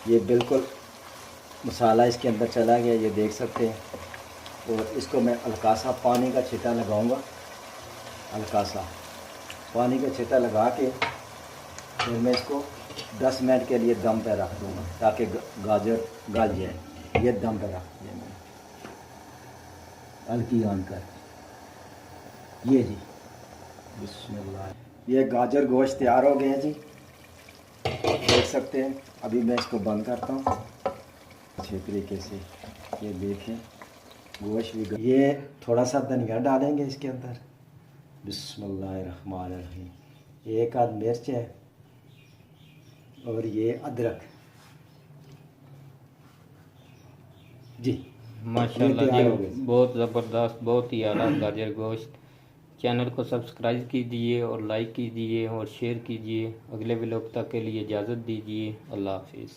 ये बिल्कुल मसाला इसके अंदर चला गया, ये देख सकते हैं। और इसको मैं हल्का सा पानी का छिटा लगाऊंगा, हल्का सा पानी का छिटा लगा के फिर मैं इसको 10 मिनट के लिए दम पे रख दूँगा ताकि गाजर गल जाए। ये दम पे रख दिया मैंने हल्की आन कर। ये जी बिस्मिल्लाह, ये गाजर गोश्त तैयार हो गए हैं जी, देख सकते हैं। अभी मैं इसको बंद करता हूँ अच्छे तरीके से। ये देखें गोश्त भी, ये थोड़ा सा धनिया डालेंगे इसके अंदर, बिस्मिल्लाहिर्रहमानिर्रहीम। एक आध मिर्च है और ये अदरक जी। माशाल्लाह जी, बहुत ज़बरदस्त, बहुत ही आला गाजर गोश्त। चैनल को सब्सक्राइब कीजिए और लाइक कीजिए और शेयर कीजिए। अगले व्लॉग तक के लिए इजाज़त दीजिए। अल्लाह हाफिज़।